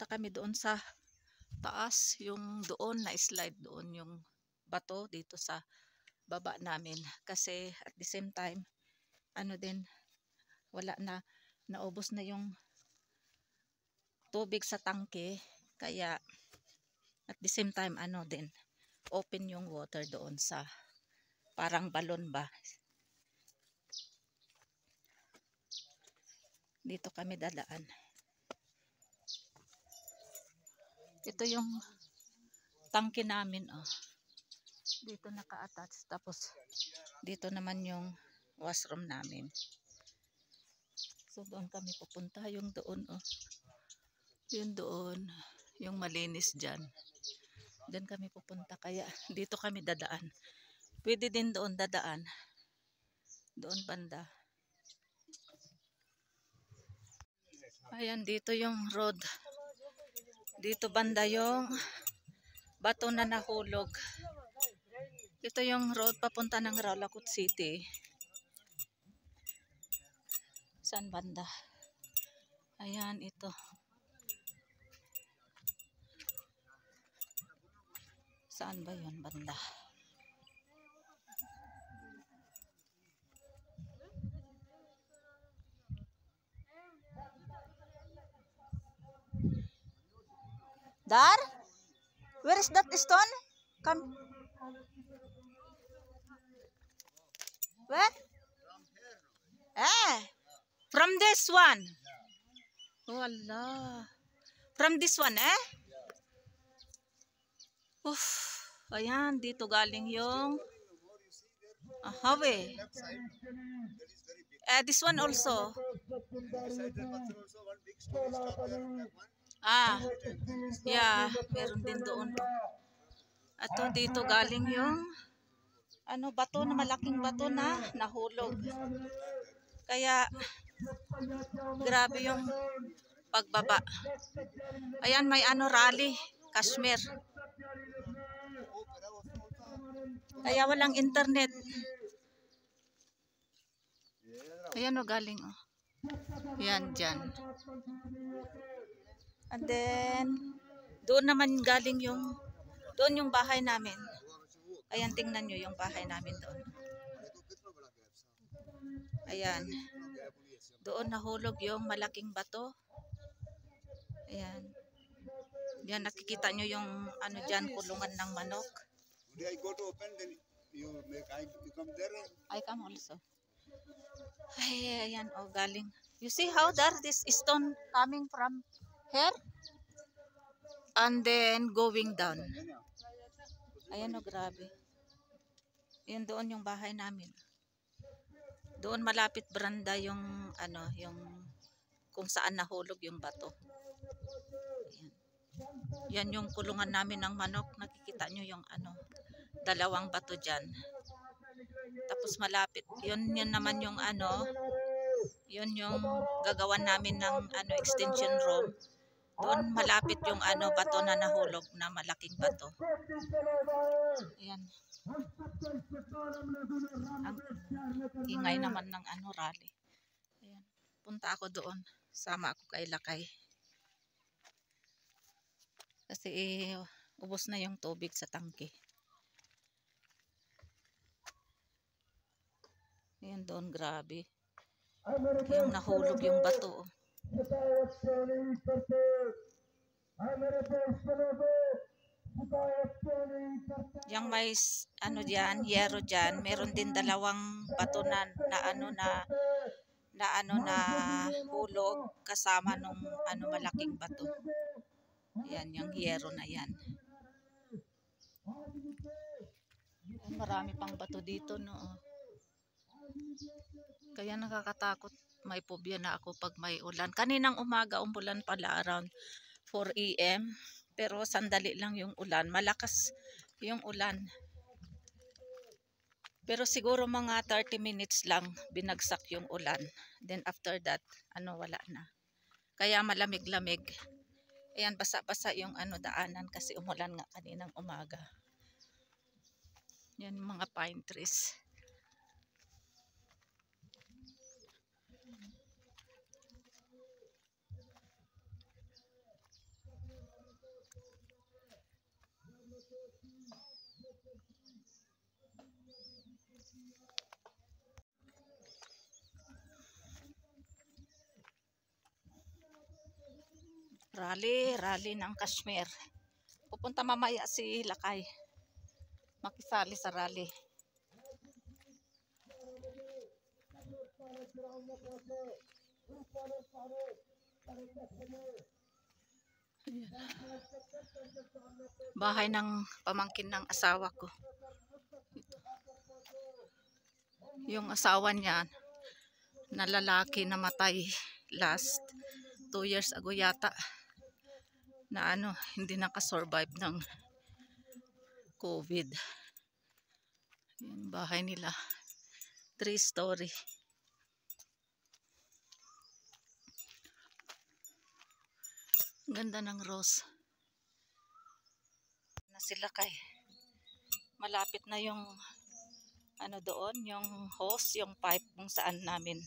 pupunta kami doon sa taas, yung doon na slide doon yung bato dito sa baba namin. Kasi at the same time, ano din, wala na, naubos na yung tubig sa tangke. Kaya at the same time, ano din, open yung water doon sa parang balon ba. Dito kami dadaan. Ito yung tangke namin, oh. Dito naka-attach. Tapos dito naman yung washroom namin. So doon kami pupunta, yung doon, oh. Yung doon, yung malinis dyan. Diyan kami pupunta, kaya dito kami dadaan. Pwede din doon dadaan. Doon banda. Ayan, dito yung road. Dito banda yung bato na nahulog. Ito yung road papunta ng Rawlacut City. Saan banda? Ayan, ito. Saan ba yun banda? Dar? Where is that stone? Come. Where? From this one. Oh Allah. From this one, Uff. Ayan, dito galing yung hawe. This one also. Yeah, meron din doon. At dito galing yung bato na malaking bato na nahulog. Kaya grabe yung pagbaba. Ayan, may rally, Kashmir. Kaya walang internet. Ayan galing, Ayan, dyan. And then, doon naman galing doon yung bahay namin. Ayan, tingnan nyo yung bahay namin doon. Ayan. Doon nahulog yung malaking bato. Ayan. Yan, nakikita nyo yung dyan, kulungan ng manok. I go to open, then you come there. I come also. Ay, ayan, galing. You see how this stone coming from here? And then going down. Ayan, grabe. Yan doon yung bahay namin. Doon malapit branda yung yung kung saan nahulog yung bato. Ayan. Yan yung kulungan namin ng manok. Nakikita nyo yung dalawang bato dyan. Tapos malapit. Yun naman yung yun yung gagawan namin ng extension room. Doon malapit yung bato na nahulog na malaking bato. Ayan. Ang ingay naman ng rally. Ayan. Punta ako doon. Sama ako kay Lakay. Kasi ubos na yung tubig sa tangke. Ayan doon, grabe. Yung nahulog yung bato. Yang may diyan, yero diyan, meron din dalawang bato na hulog kasama nung malaking bato. Yan yung yero na yan. Marami pang bato dito, no. Kaya nakakatakot. May phobia na ako pag may ulan. Kaninang umaga umulan pala around 4 AM. Pero sandali lang yung ulan. Malakas yung ulan. Pero siguro mga 30 minutes lang binagsak yung ulan. Then after that, wala na. Kaya malamig-lamig. Ayan, basa-basa yung daanan kasi umulan nga kaninang umaga. Yan mga pine trees. Rally ng Kashmir. Pupunta mamaya si Lakay. Makisali sa rally. Bahay ng pamangkin ng asawa ko. Yung asawa niya na lalaki namatay last 2 years ago yata, na hindi nakasurvive ng COVID. Yung bahay nila, 3-story. Ganda ng rose. Na sila kay malapit na yung doon, yung hose, yung pipe kung saan namin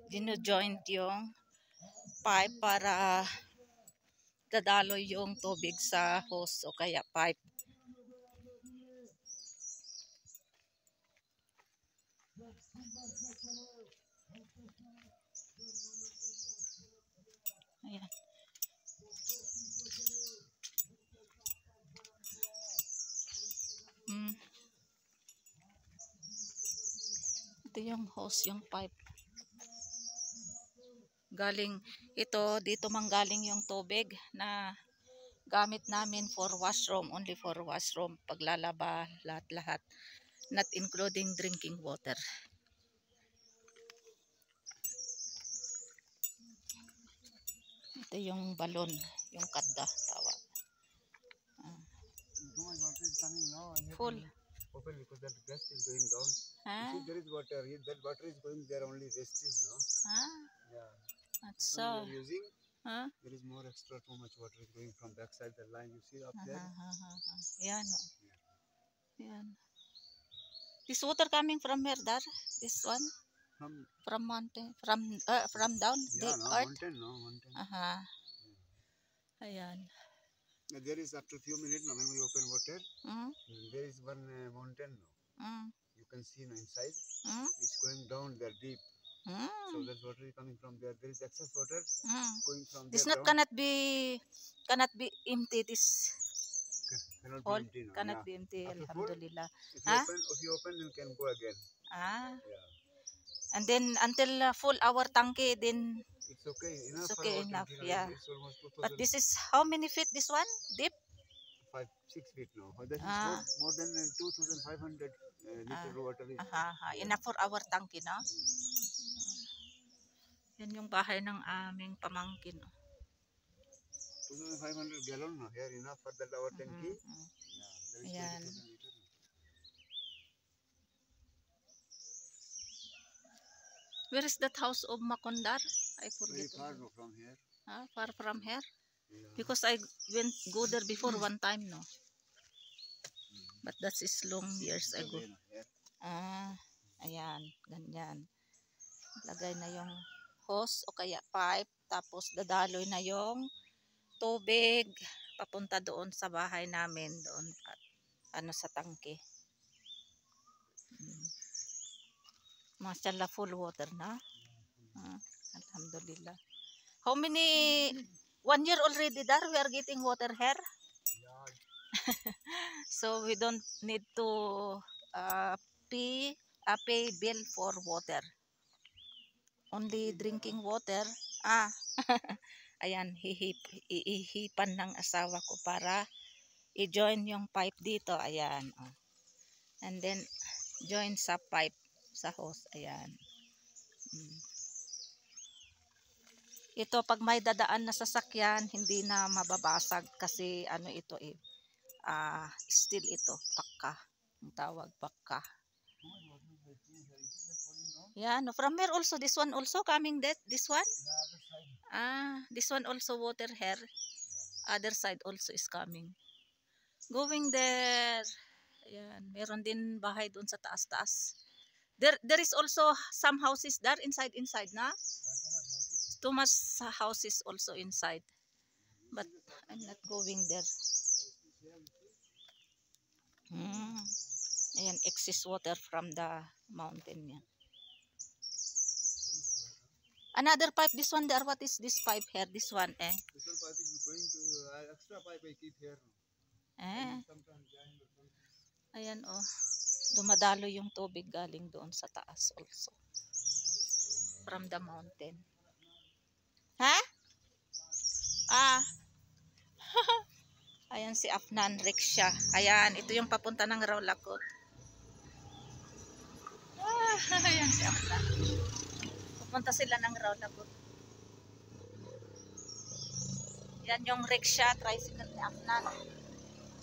dino-joint yung pipe para dadaloy yung tubig sa hose o kaya pipe. Ayan. Ito yung hose, yung pipe. Galing ito, dito manggaling yung tubig na gamit namin for washroom, only for washroom, paglalaba, lahat-lahat, not including drinking water. Ito yung balon, yung kadda tawag. Full. Open because that dust is going down. Huh? You see, there is water. That water is going there, only wastage, no? Huh? Yeah. That's So so. we are using, Huh? there is more extra, too much water is going from backside the line. You see up there? Yan o. Yan. This water coming from where, Dar? This one? From mountain? From down the Yeah, no, earth? mountain. Ayan. There is after few minutes, no, when we open water, there is one mountain, no. You can see no, inside. It's going down there deep. So that water is coming from there. There is excess water going from This there not down. cannot be empty. This Cannot hole be empty, no. cannot Yeah. be empty. After full, Alhamdulillah. if you open, you can go again. Yeah. And then until full our tanki, then It's okay. Enough it's for okay our enough. tanki, Yeah. It's almost 2,000. But this is how many feet? This one deep? 5-6 feet now. That is more than 2,500 liter water. Enough for our tanki, no? Yan yung bahay ng aming pamangkin. 2,500 gallon, no? Here enough for the our tanki. Yeah, Ayan. Where is that house of Makondar? I forget. Very far no, from here. Far from here? Yeah. Because I go there before one time, no? But that is long years ago. Ayan, ganyan. Lagay na yung hose o kaya pipe, tapos dadaloy na yung tubig papunta doon sa bahay namin, doon sa tangke. Mashallah, full water na. Alhamdulillah. How many 1 year already there we are getting water here? So we don't need to pay bill for water. Only drinking water. Ayan, hihipan ng asawa ko para i-join yung pipe dito. Ayan. And then join sa pipe sa hose. Ayan. Ito pag may dadaan na sasakyan, hindi na mababasag kasi ito steel ito, pakka. Ang tawag pakka. Yeah, no, from here also, this one also coming this one? This one also water here. Other side also is coming. Going there. Ayan, meron din bahay doon sa taas-taas. There is also some houses there inside na? Too much houses also inside. But I'm not going there. Ayan, excess water from the mountain yan. Another pipe, this one there, what is this pipe here? This one, eh? This one pipe is going to, extra pipe I keep here. Ayan, oh. Dumadalo yung tubig galing doon sa taas also. From the mountain. Ha? Ayan si Afnan Riksha. Ayan, ito yung papunta ng Rawlakot. Ayan si Afnan. Pupunta sila ng Rawlakot. Yan yung rickshaw, tricycle ni Afnan.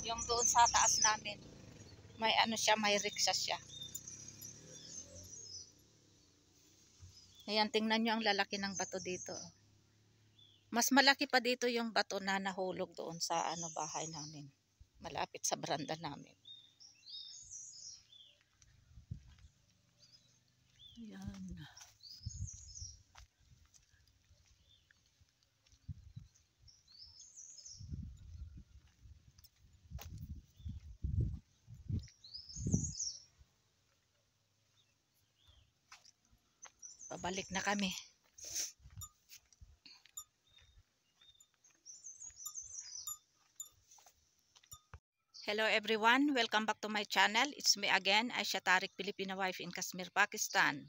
Yung doon sa taas namin. May ano siya, may rickshaw siya. Ayan, tingnan nyo ang lalaki ng bato dito. Mas malaki pa dito yung bato na nahulog doon sa ano bahay namin. Malapit sa baranda namin. Ayan. Pabalik na kami. Hello everyone, welcome back to my channel. It's me again, Aisha Tariq, Filipino wife in Kashmir, Pakistan.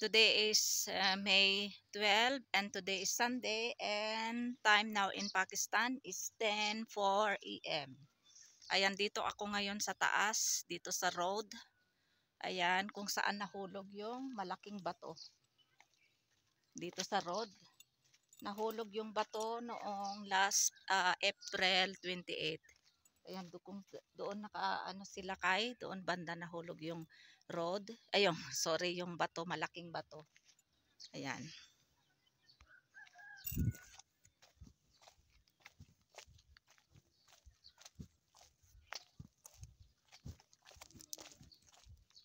Today is May 12 and today is Sunday and time now in Pakistan is 10:04 AM. Ayan, dito ako ngayon sa taas, dito sa road. Ayan, kung saan nahulog yung malaking bato. Dito sa road. Nahulog yung bato noong last April 28. Ayan, doon naka-ano sila kay, doon banda nahulog yung road. Ayun, sorry, yung bato, malaking bato. Ayan.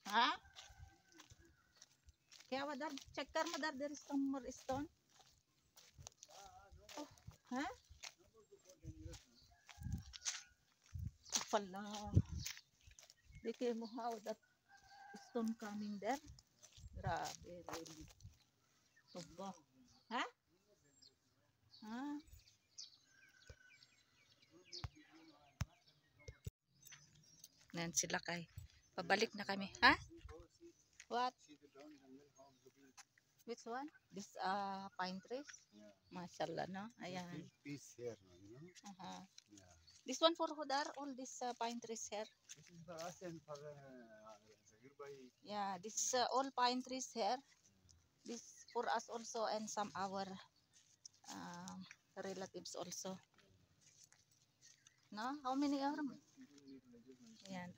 Ha? Kaya wadar, check kar madar, there is some more stone. Oh, ha? Pala. Dike mo how that stone coming there. Grabe, really. Tubo. Ha? Ha? Ngayon sila kay. Pabalik na kami. Ha? What? Which one? This pine trees? Yeah. Mashallah, no? Ayan. Peace here, you know? Yeah. This one for Hudar, all these pine trees here. This is for us and for Zahir. Yeah, this all pine trees here. This for us also and some our relatives also. No? How many are? Yan.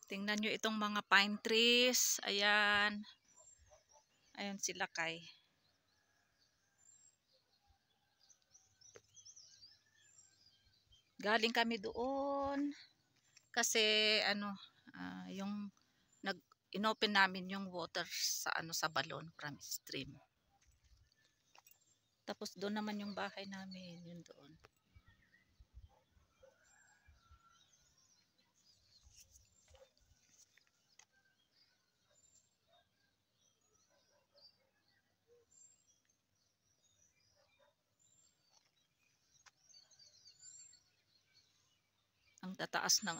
Tingnan nyo itong mga pine trees. Ayan. Ayan sila kay. Galing kami doon. Kasi ano, yung inopen namin yung water sa sa balon from stream. Tapos doon naman yung bahay namin, yun doon. Ang tataas ng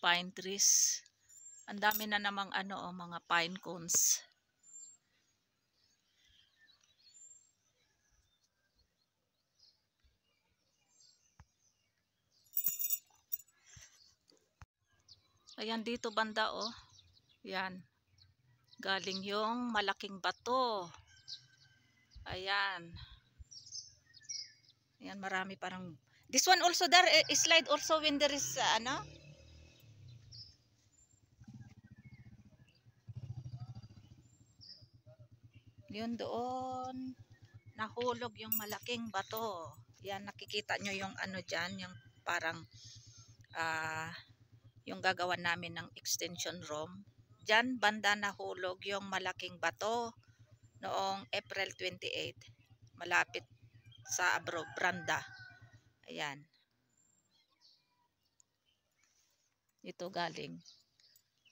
pine trees. Ang dami na namang mga pine cones. Ayan dito banda Yan. Galing yung malaking bato. Ayan. Ayan, marami parang. This one also there, slide also when there is Yun doon. Nahulog yung malaking bato. Yan, nakikita nyo yung ano dyan, yung parang yung gagawan namin ng extension room. Dyan, banda nahulog yung malaking bato noong April 28. Malapit sa Branda. Ayan. Ito galing.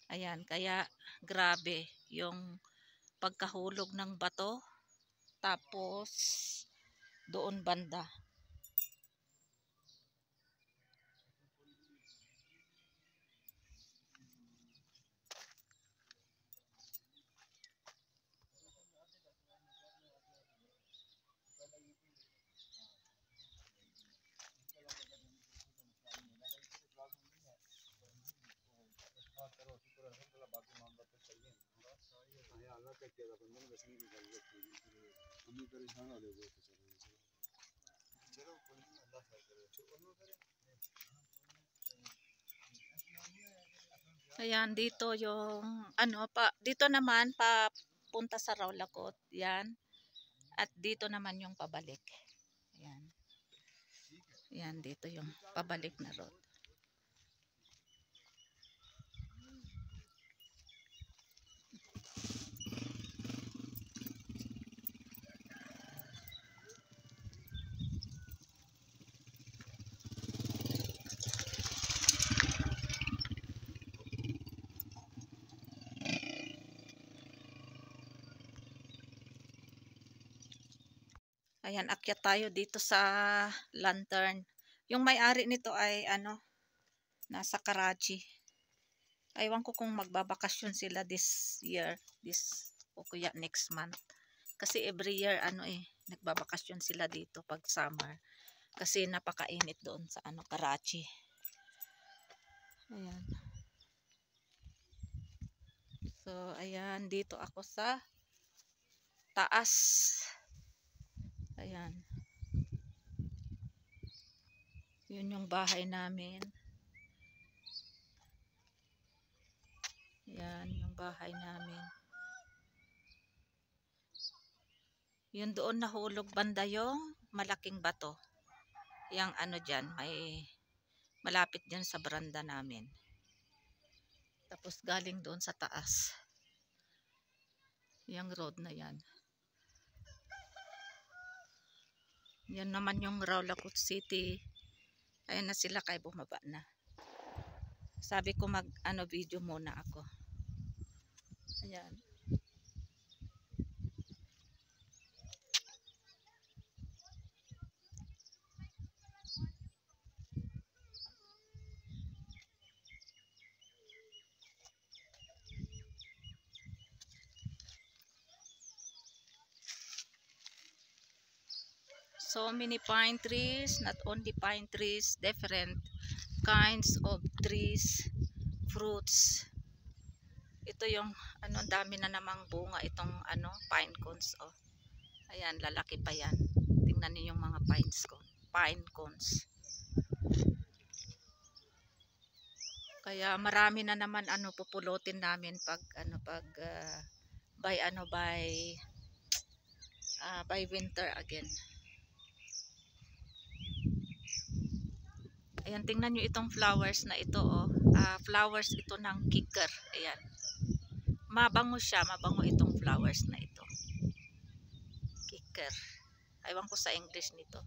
Ayan, kaya grabe yung pagkahulog ng bato. Tapos, doon banda. Ayan, dito yung ano pa, dito naman papunta sa Rawlakot, yan. At dito naman yung pabalik. Ayan. Ayan, dito yung pabalik na road. Ayan, akyat tayo dito sa lantern. Yung may-ari nito ay ano, nasa Karachi. Aywan ko kung magbabakasyon sila this year, o kuya next month. Kasi every year ano nagbabakasyon sila dito pag summer. Kasi napakainit doon sa ano Karachi. Ayan. So, ayan, dito ako sa taas. Ayan. Yun yung bahay namin. Ayan, yung bahay namin. Yun doon nahulog banda yung malaking bato. Yang ano dyan, may malapit dyan sa baranda namin. Tapos galing doon sa taas. Yung road na yan. Yan naman yung Rawlakot City. Ayan na sila kay bumaba na. Sabi ko mag video muna ako. Ayan. So many pine trees, not only pine trees, different kinds of trees, fruits. Ito yung ano, dami na namang bunga itong ano, pine cones. Oh. Ayan, lalaki pa yan. Tingnan niyo yung mga pine cones. Kaya marami na naman ano pupulutin namin pag ano by winter again. Ayan, tingnan nyo itong flowers na ito. Flowers ito ng kicker. Ayan. Mabango siya. Mabango itong flowers na ito. Kicker. Aywan ko sa English nito.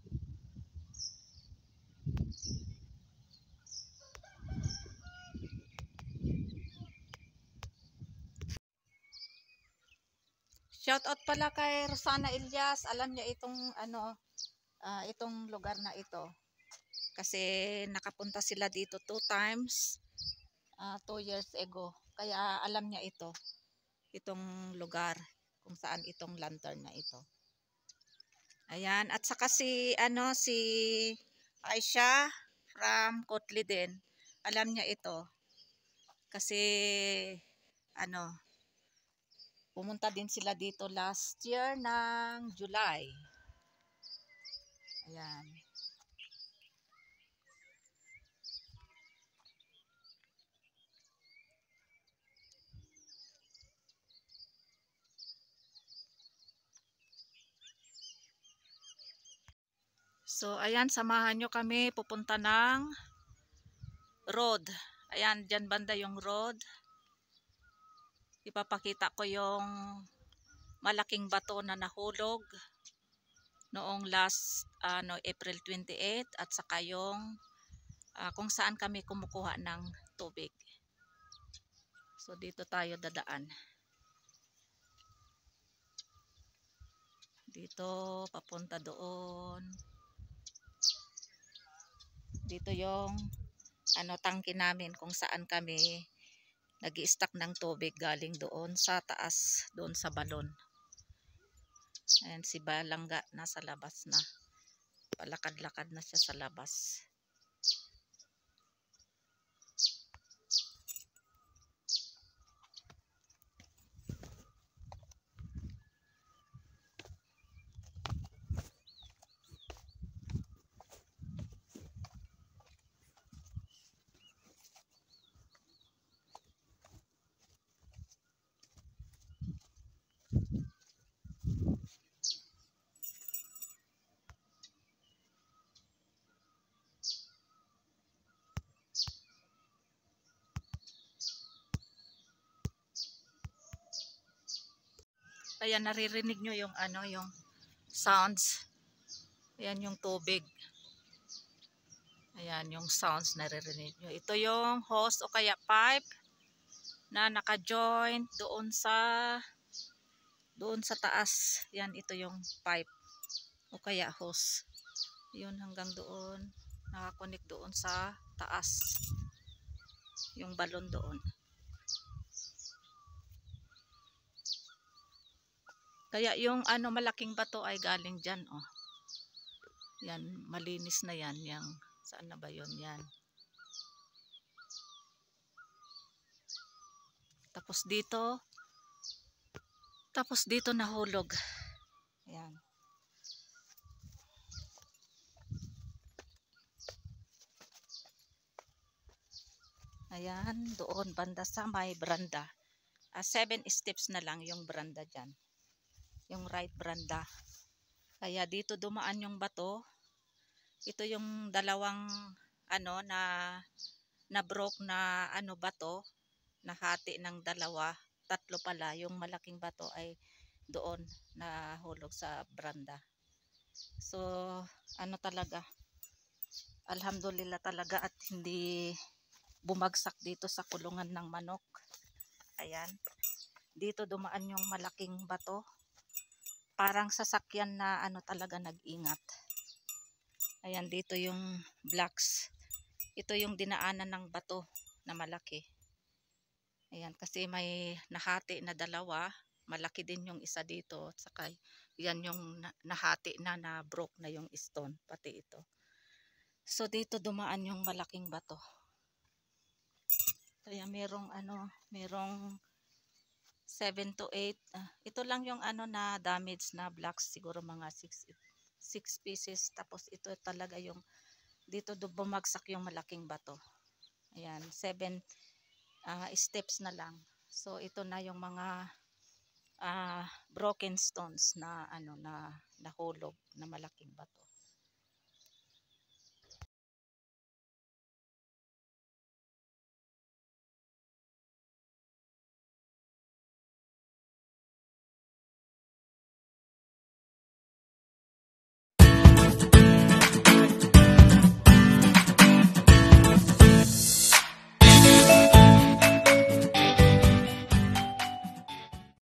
Shout out pala kay Rosana Ilyas. Alam niya itong itong lugar na ito. Kasi nakapunta sila dito 2 times 2 years ago. Kaya alam niya ito. Itong lugar kung saan itong lantern na ito. Ayan, at saka si Aisha from Kotli din. Alam niya ito. Kasi pumunta din sila dito last year ng July. Ayan. So, ayan, samahan nyo kami pupunta ng road. Ayan, dyan banda yung road. Ipapakita ko yung malaking bato na nahulog noong last April 28 at saka yung kung saan kami kumukuha ng tubig. So, dito tayo dadaan. Dito, papunta doon. Dito yung tangke namin kung saan kami nag-i-stack ng tubig galing doon sa taas, doon sa balon. Ayan si Balangga nasa labas na. Palakad-lakad na siya sa labas. Ayan, naririnig nyo yung yung sounds. Ayan yung tubig. Ayan yung sounds naririnig nyo. Ito yung hose o kaya pipe na naka-joint doon sa taas. Yan, ito yung pipe o kaya hose. Yun hanggang doon. Nakakonek doon sa taas. Yung balon doon. Kaya yung malaking bato ay galing dyan, oh. Yan, malinis na yan. Yang, saan na ba yun? Yan. Tapos dito nahulog. Yan. Ayan, doon banda sa may branda. 7 steps na lang yung branda dyan. Yung right branda. Kaya dito dumaan yung bato. Ito yung dalawang na broke na bato, nahati ng dalawa, tatlo pala. Yung malaking bato ay doon nahulog sa branda. So talaga, alhamdulillah talaga at hindi bumagsak dito sa kulungan ng manok. Ayan, dito dumaan yung malaking bato. Parang sasakyan na talaga nag-ingat. Ayan, dito yung blocks. Ito yung dinaanan ng bato na malaki. Ayan, kasi may nahati na dalawa. Malaki din yung isa dito. At saka yan yung nahati na broke na yung stone. Pati ito. So dito dumaan yung malaking bato. Kaya merong 7 to 8. Ito lang yung na damage na blocks, siguro mga 6 pieces. Tapos ito talaga yung dito bumagsak yung malaking bato. Ayan, 7 steps na lang. So ito na yung mga broken stones na na nahulog na malaking bato.